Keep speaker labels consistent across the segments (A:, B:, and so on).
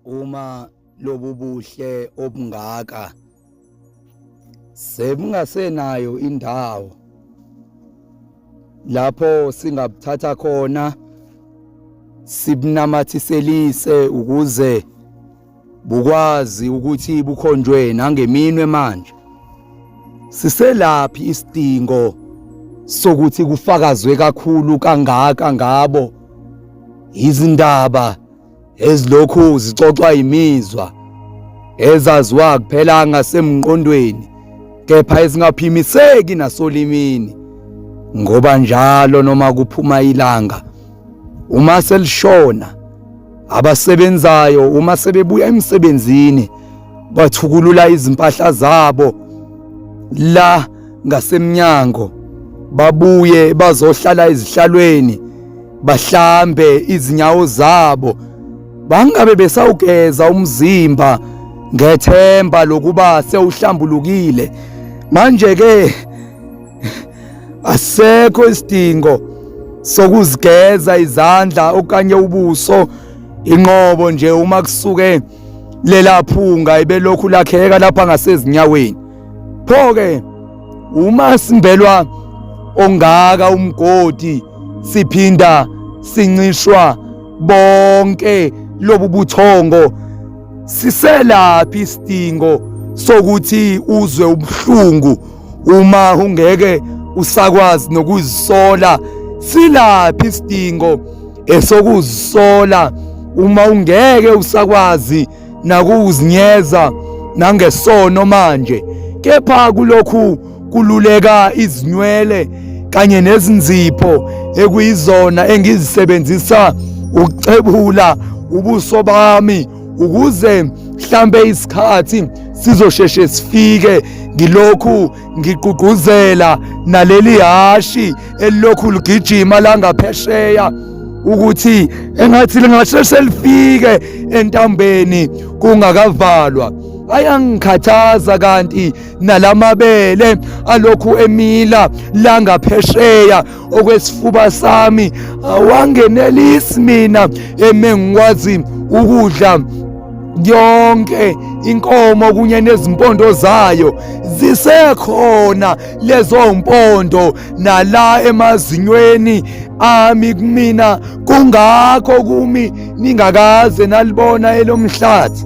A: uma lobu buhle obungaka sebungasenayo indawo lapho singabuthatha khona sibunamathiselise ukuze bukwazi ukuthi bukhonjwe nangeminwe manje. Siselaphi isidingo sokuthi kufakazwe kakhulu kangaka ngabo izindaba ezilokhu zixoxwa imizwa ezaziwa kuphela ngasemqondweni kepha ezingaphimiseki nasolimini, ngoba njalo noma kuphuma ilanga uma selishona abasebenzayo uma sebebuya emsebenzini bathukulula izimpahla zabo la ngasemnyango babuye bazohlala ezihlalweni bahlambe izinyawo zabo bangabe besawugeza umzimba ngethemba lokuba sewuhlambulukile. Manje ke asekho isidingo sokuzigeza izandla okanye ubuso inqobo nje uma kusuke lela phunga ibelokhu lakheka lapha ngasezinyaweni. Pho ke uma simbelwa ongaka umgodi siphinda sincishwa bonke lobu buthongo, siselaphi isidingo sokuthi uzwe ubuhlungu uma ungeke usakwazi nokuzisola? Silaphi isidingo esokuzisola uma ungeke usakwazi nakuzinyeza nangesono manje? Kepha kulokhu kululeka izinywele kanye nezinzipho ekuyizona engizisebenzisa ukucebula ubuso bami ukuze mhlambe isikhathi sizosheshe sifike ngilokhu ngigqugquzela naleli hashi elokhu ligijima la ngaphesheya ukuthi engathi lingasheshe lifike entambeni kungakavalwa. Ayangikhathaza kanti nalamabele alokhu emila la ngaphesheya okwesifuba sami awangenelisi mina emengikwazi ukudla yonke inkomo kunye nezimpondo zayo. Zisekhona lezo mpondo nala emazinyweni ami kumina, kungakho kumi ningakaze nalibona elomhlathi.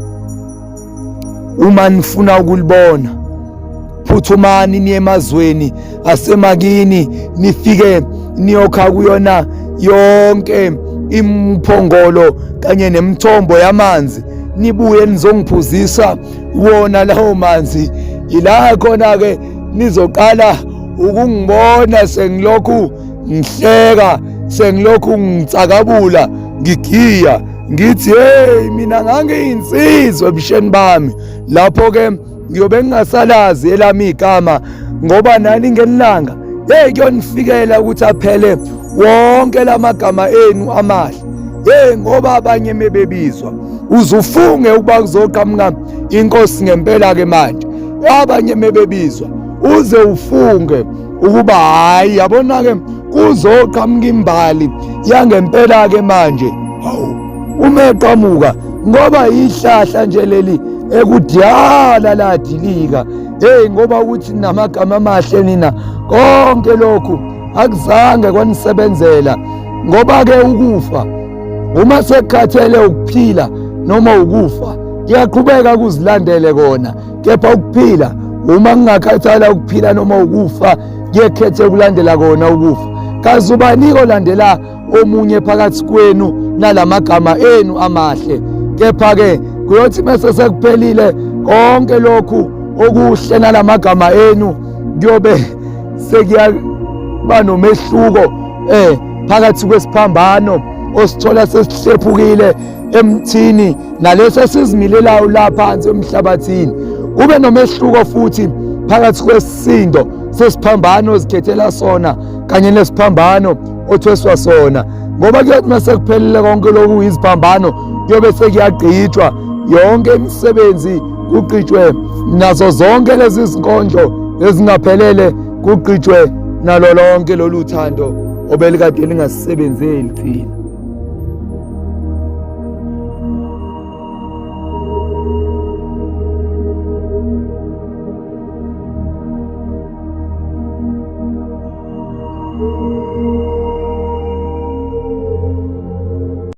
A: Uma nifuna ukulibona phuthumani niye emazweni asemakini nifike niyokha kuyona yonke imphongolo kanye nemithombo yamanzi, nibuye nizongiphuzisa wona lawo manzi. Ila khona ke nizoqala ukungibona sengilokhu ngihleka, sengilokhu ngitsakabula ngigiya ngithi hey mina ngangiyinsizwa ebusheni bami. Lapho ke ngiyobe ngingasalazi elami igama ngoba nani ngelanga kuyonifikela ukuthi aphele wonke lamagama enu amahle. Ngoba abanye mebebizwa uzufunge ukuba kuzoqhamuka inkosi ngempela ke manje. Abanye mebebizwa uze ufunge ukuba hayi yabona ke kuzoqhamuka imbali yangempela ke manje. Hawu umeqhamuka ngoba ihlahla nje leli ekudala ladilika. Ngoba ukuthi namagama amahle nina konke lokhu akuzange kwanisebenzela, ngoba ke ukufa uma sekukhathele ukuphila noma ukufa kuyaqhubeka kuzilandele kona, kepha ukuphila uma kungakhathala ukuphila noma ukufa kuyekhethe ukulandela kona ukufa. Kazubaniko olandela omunye phakathi kwenu nalamagama enu amahle, kepha ke kuyothi bese sekuphelile konke lokhu okuhle nalamagama enu kuyobe sekuyaba nomehluko phakathi kwesiphambano osithola sesihlephukile emthini naleso sizimilelayo la phansi emhlabathini. Kube nomehluko futhi phakathi kwesisindo sesiphambano ozikhethela sona kanye nesiphambano othweswa sona, ngoba kuyothi mase kuphelile konke lokhu iziphambano kuyobe sekuyagqitshwa yonke imisebenzi, kugqitshwe nazo zonke lezi zinkondlo ezingaphelele, kugqitshwe nalo lonke lolu thando obelikade lingasebenzeli thina.